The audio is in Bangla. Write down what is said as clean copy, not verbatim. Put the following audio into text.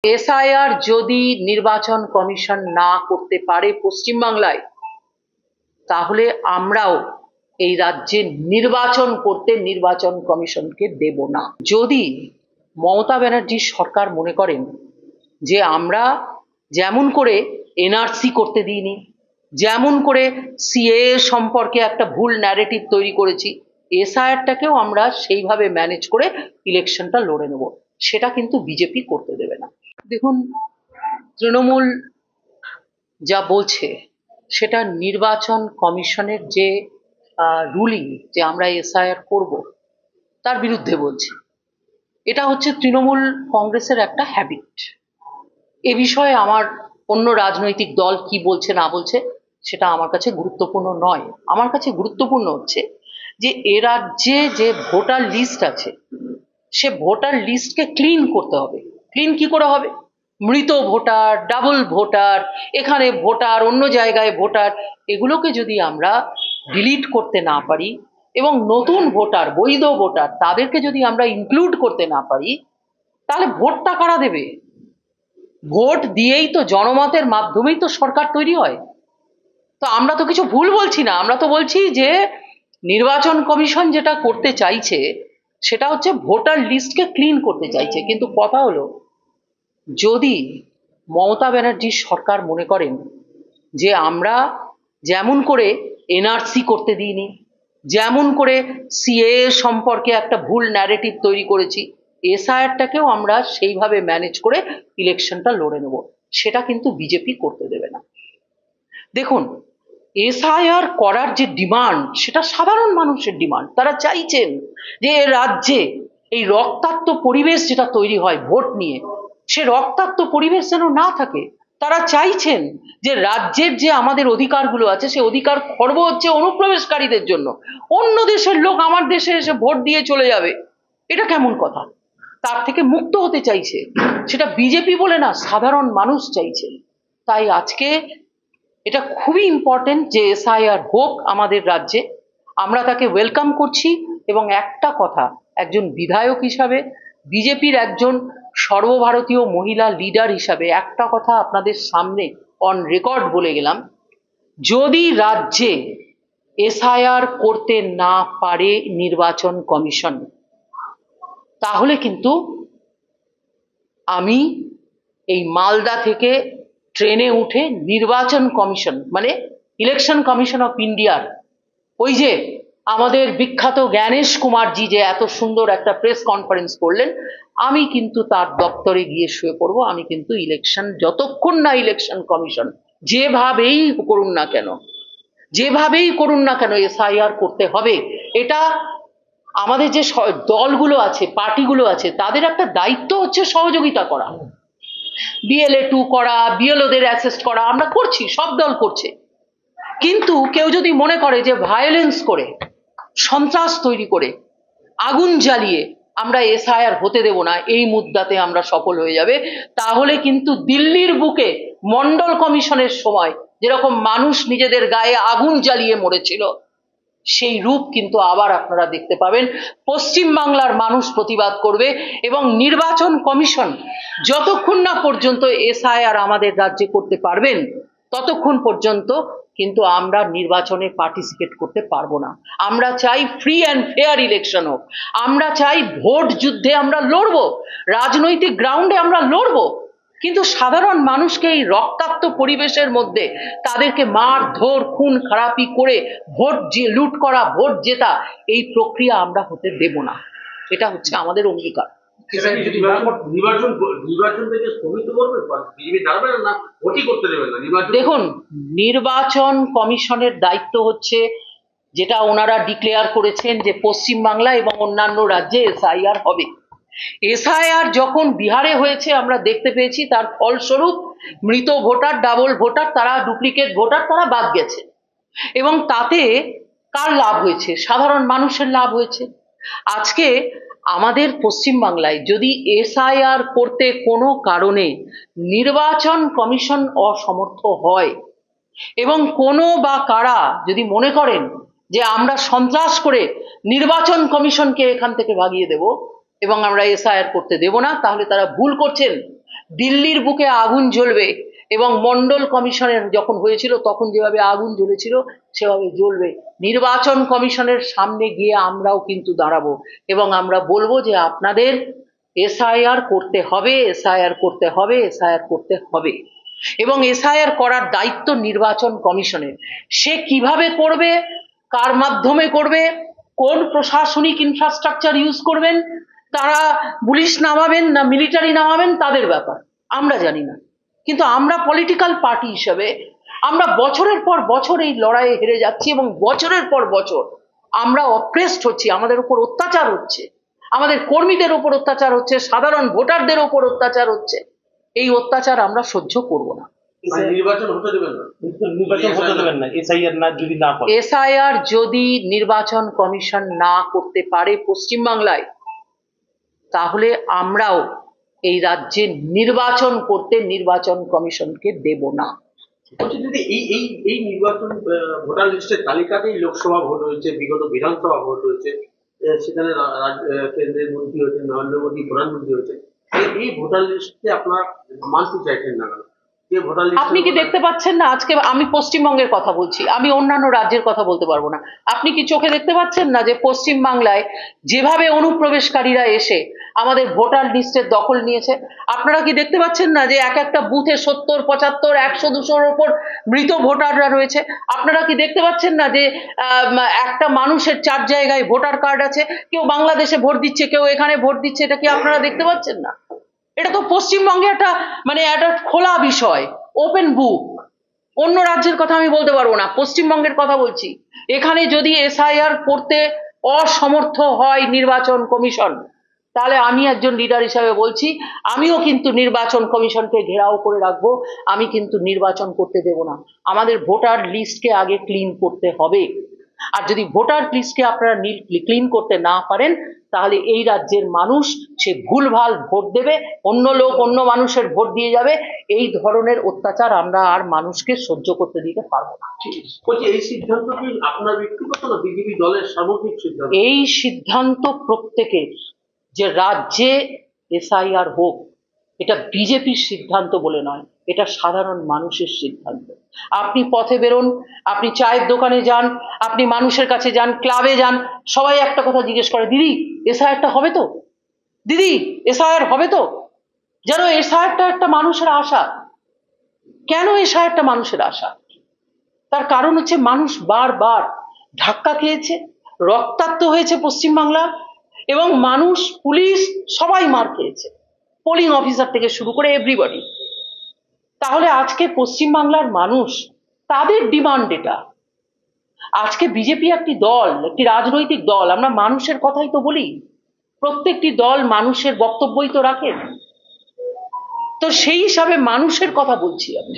এসআইআর যদি নির্বাচন কমিশন না করতে পারে পশ্চিমবাংলায়, তাহলে আমরাও এই রাজ্যে নির্বাচন করতে নির্বাচন কমিশনকে দেব না। যদি মমতা ব্যানার্জির সরকার মনে করেন যে আমরা যেমন করে এনআরসি করতে দিইনি, যেমন করে সিএএ সম্পর্কে একটা ভুল ন্যারেটিভ তৈরি করেছি, এসআইআরটাকেও আমরা সেইভাবে ম্যানেজ করে ইলেকশনটা লড়ে নেব, সেটা কিন্তু বিজেপি করতে দেবে না। দেখুন, তৃণমূল যা বলছে সেটা নির্বাচন কমিশনের যে রুলিং যে আমরা এসআইআর করব তার বিরুদ্ধে বলছে। এটা হচ্ছে তৃণমূল কংগ্রেসের একটা হ্যাবিট। এ বিষয়ে আমার অন্য রাজনৈতিক দল কি বলছে না বলছে সেটা আমার কাছে গুরুত্বপূর্ণ নয়। আমার কাছে গুরুত্বপূর্ণ হচ্ছে যে এ রাজ্যে যে ভোটার লিস্ট আছে সে ভোটার লিস্টকে ক্লিন করতে হবে। ক্লিন কি করে হবে? মৃত ভোটার, ডাবল ভোটার, এখানে ভোটার, অন্য জায়গায় ভোটার, এগুলোকে যদি আমরা ডিলিট করতে না পারি এবং নতুন ভোটার, বৈধ ভোটার, তাদেরকে যদি আমরা ইনক্লুড করতে না পারি, তাহলে ভোটটা কারা দেবে? ভোট দিয়েই তো, জনমতের মাধ্যমেই তো সরকার তৈরি হয়। তো আমরা তো কিছু ভুল বলছি না, আমরা তো বলছি যে নির্বাচন কমিশন যেটা করতে চাইছে সেটা হচ্ছে ভোটার লিস্টকে ক্লিন করতে চাইছে। কিন্তু কথা হলো, যদি মমতা ব্যানার্জির সরকার মনে করেন যে আমরা যেমন করে এনআরসি করতে দিইনি, যেমন করে সিএএ সম্পর্কে একটা ভুল ন্যারেটিভ তৈরি করেছি, এসআইআরটাকেও আমরা সেইভাবে ম্যানেজ করে ইলেকশনটা লড়ে নেব, সেটা কিন্তু বিজেপি করতে দেবে না। দেখুন, এসআইআর করার যে ডিমান্ড সেটা সাধারণ মানুষের ডিমান্ড। তারা চাইছেন যে রাজ্যে এই রক্তাক্ত পরিবেশ যেটা তৈরি হয় ভোট নিয়ে, সে রক্তাক্ত পরিবেশ যেন না থাকে। তারা চাইছেন যে রাজ্যের যে আমাদের অধিকারগুলো আছে সে অধিকার খর্ব হচ্ছে অনুপ্রবেশকারীদের জন্য। অন্য দেশের লোক আমার দেশে এসে ভোট দিয়ে চলে যাবে, এটা কেমন কথা? তার থেকে মুক্ত হতে চাইছে। সেটা বিজেপি বলে না, সাধারণ মানুষ চাইছেন। তাই আজকে এটা খুবই ইম্পর্টেন্ট যে এসআইআর হোক আমাদের রাজ্যে। আমরা তাকে ওয়েলকাম করছি। এবং একটা কথা, একজন বিধায়ক হিসাবে, বিজেপির একজন সর্বভারতীয় মহিলা লিডার হিসাবে একটা কথা আপনাদের সামনে অন রেকর্ড বলে গেলাম, যদি রাজ্যে এসআইআর করতে না পারে নির্বাচন কমিশন, তাহলে কিন্তু আমি এই মালদা থেকে ট্রেনে উঠে নির্বাচন কমিশন মানে ইলেকশন কমিশন অফ ইন্ডিয়ার ওই যে আমাদের বিখ্যাত জ্ঞানেশ কুমারজি যে এত সুন্দর একটা প্রেস কনফারেন্স করলেন, আমি কিন্তু তার দপ্তরে গিয়ে শুয়ে পড়বো। আমি কিন্তু ইলেকশন, যতক্ষণ না ইলেকশন কমিশন যেভাবেই করুন না কেন, যেভাবেই করুন না কেন এসআইআর করতে হবে। এটা আমাদের যে দলগুলো আছে, পার্টিগুলো আছে, তাদের একটা দায়িত্ব হচ্ছে সহযোগিতা করা, BLA 2 করা, বিএলওদের অ্যাসেস্ট করা, আমরা করছি, সব দল করছে। কিন্তু কেউ যদি মনে করে যে ভায়োলেন্স করে, সন্ত্রাস তৈরি করে, আগুন জ্বালিয়ে আমরা এসআইআর হতে দেব না, এই মুদ্দাতে আমরা সফল হয়ে যাবে, তাহলে কিন্তু দিল্লির বুকে মন্ডল কমিশনের সময় যেরকম মানুষ নিজেদের গায়ে আগুন জ্বালিয়ে মরেছিল, সেই রূপ কিন্তু আবার আপনারা দেখতে পাবেন। পশ্চিম বাংলার মানুষ প্রতিবাদ করবে এবং নির্বাচন কমিশন যতক্ষণ না পর্যন্ত এসআইআর আমাদের রাজ্যে করতে পারবেন, ততক্ষণ পর্যন্ত কিন্তু আমরা নির্বাচনে পার্টিসিপেট করতে পারবো না। আমরা চাই ফ্রি অ্যান্ড ফেয়ার ইলেকশন হোক, আমরা চাই ভোট যুদ্ধে আমরা লড়বো, রাজনৈতিক গ্রাউন্ডে আমরা লড়বো, কিন্তু সাধারণ মানুষকে এই রক্তাক্ত পরিবেশের মধ্যে তাদেরকে মারধর, খুন খারাপি করে ভোট লুট করা, ভোট জেতা, এই প্রক্রিয়া আমরা হতে দেব না। এটা হচ্ছে আমাদের অঙ্গীকার। দেখুন, নির্বাচন কমিশনের দায়িত্ব হচ্ছে যেটা ওনারা ডিক্লেয়ার করেছেন যে পশ্চিমবাংলা এবং অন্যান্য রাজ্যে এসআইআর হবে। এসআইআর যখন বিহারে হয়েছে আমরা দেখতে পেয়েছি, তার ফলস্বরূপ মৃত ভোটার, ডাবল ভোটার, তারা ডুপ্লিকেট ভোটার, তারা বাদ গেছে। এবং তাতে কার লাভ হয়েছে? সাধারণ মানুষের লাভ হয়েছে। আজকে আমাদের পশ্চিমবাংলায় যদি এসআইআর করতে কোনো কারণে নির্বাচন কমিশন অসমর্থ হয় এবং কোনো বা কারা যদি মনে করেন যে আমরা সন্ত্রাস করে নির্বাচন কমিশনকে এখান থেকে ভাগিয়ে দেব এবং আমরা এসআইআর করতে দেব না, তাহলে তারা ভুল করছেন। দিল্লির বুকে আগুন জ্বলবে এবং মন্ডল কমিশনের যখন হয়েছিল তখন যেভাবে আগুন জ্বলেছিল সেভাবে জ্বলবে। নির্বাচন কমিশনের সামনে গিয়ে আমরাও কিন্তু দাঁড়াবো এবং আমরা বলবো যে আপনাদের এসআইআর করতে হবে, এসআইআর করতে হবে, এসআইআর করতে হবে এবং এসআইআর করার দায়িত্ব নির্বাচন কমিশনের। সে কিভাবে করবে, কার মাধ্যমে করবে, কোন প্রশাসনিক ইনফ্রাস্ট্রাকচার ইউজ করবেন, তারা পুলিশ নামাবেন না মিলিটারি নামাবেন তাদের ব্যাপার, আমরা জানি না। কিন্তু আমরা পলিটিক্যাল পার্টি হিসেবে আমরা বছরের পর বছর এই লড়াইয়ে হেরে যাচ্ছি এবং বছরের পর বছর আমরা অপ্রেসড হচ্ছি, আমাদের উপর অত্যাচার হচ্ছে, আমাদের কর্মীদের উপর অত্যাচার হচ্ছে, সাধারণ ভোটারদের উপর অত্যাচার হচ্ছে। এই অত্যাচার আমরা সহ্য করব না। নির্বাচন হতে দেবেন না, নির্বাচন হতে দেবেন না এসআইআর না যদি না করে। এসআইআর যদি নির্বাচন কমিশন না করতে পারে পশ্চিমবাংলায়, তাহলে আমরাও এই রাজ্যে নির্বাচন করতে নির্বাচন কমিশনকে দেব না। বলছি দিদি, এই নির্বাচন ভোটার লিস্টের তালিকাতেই লোকসভা ভোট হয়েছে, বিগত বিধানসভা ভোট হয়েছে, সেখানে কেন্দ্রের মন্ত্রী হয়েছে, নরেন্দ্র মোদী প্রধানমন্ত্রী হয়েছে। এই ভোটার লিস্টে আপনারা মানতে চাইছেন না কেন? যে ভোটার লিস্ট আপনি কি দেখতে পাচ্ছেন না? আজকে আমি পশ্চিমবঙ্গের কথা বলছি, আমি অন্যান্য রাজ্যের কথা বলতে পারবো না। আপনি কি চোখে দেখতে পাচ্ছেন না যে পশ্চিমবাংলায় যেভাবে অনুপ্রবেশকারীরা এসে আমাদের ভোটার লিস্টের দখল নিয়েছে? আপনারা কি দেখতে পাচ্ছেন না যে এক একটা বুথে 70, 75, 100, 200-র ওপর মৃত ভোটাররা রয়েছে? আপনারা কি দেখতে পাচ্ছেন না যে একটা মানুষের 4 জায়গায় ভোটার কার্ড আছে, কেউ বাংলাদেশে ভোট দিচ্ছে, কেউ এখানে ভোট দিচ্ছে? এটা কি আপনারা দেখতে পাচ্ছেন না? এটা তো পশ্চিমবঙ্গে একটা একটা খোলা বিষয়, ওপেন বুক। অন্য রাজ্যের কথা আমি বলতে পারবো না, পশ্চিমবঙ্গের কথা বলছি। এখানে যদি এসআইআর করতে অসমর্থ হয় নির্বাচন কমিশন, তাহলে আমি একজন লিডার হিসাবে বলছি, আমিও কিন্তু নির্বাচন কমিশনকে ঘেরাও করে রাখবো। আমি কিন্তু নির্বাচন করতে দেব না। আমাদের ভোটার লিস্টকে আগে ক্লিন করতে হবে। আর যদি ভোটার লিস্টকে আপনারা ক্লিন করতে না পারেন, তাহলে এই রাজ্যের মানুষ সে ভুলভাল ভোট দেবে, অন্য লোক অন্য মানুষের ভোট দিয়ে যাবে। এই ধরনের অত্যাচার আমরা আর মানুষকে সহ্য করতে দিতে পারবো না। বলছি, এই সিদ্ধান্ত কি আপনার ব্যক্তিগত না বিজেপি দলের সামগ্রিক সিদ্ধান্ত? এই সিদ্ধান্ত প্রত্যেকের, যে রাজ্যে এসআইআর হোক, এটা বিজেপির সিদ্ধান্ত বলে নয়, এটা সাধারণ মানুষের সিদ্ধান্ত। আপনি পথে বেরোন, আপনি চায়ের দোকানে যান, আপনি মানুষের কাছে যান, ক্লাবে যান, সবাই একটা কথা জিজ্ঞেস করে, দিদি এসআইআরটা হবে তো? দিদি এসআইআর হবে তো? যেন এসআইআরটা একটা মানুষের আশা। কেন এসআইআরটা মানুষের আশা? তার কারণ হচ্ছে মানুষ বারবার ধাক্কা খেয়েছে, রক্তাক্ত হয়েছে পশ্চিমবাংলা, এবং মানুষ, পুলিশ সবাই মার খেয়েছে, পোলিং অফিসার থেকে শুরু করে এভরিবডি। তাহলে আজকে পশ্চিমবাংলার মানুষ, তাদের ডিমান্ড এটা। আজকে বিজেপি একটি দল, একটি রাজনৈতিক দল, আমরা মানুষের কথাই তো বলি, প্রত্যেকটি দল মানুষের বক্তব্যই তো রাখে। তো সেই হিসাবে মানুষের কথা বলছি আমি।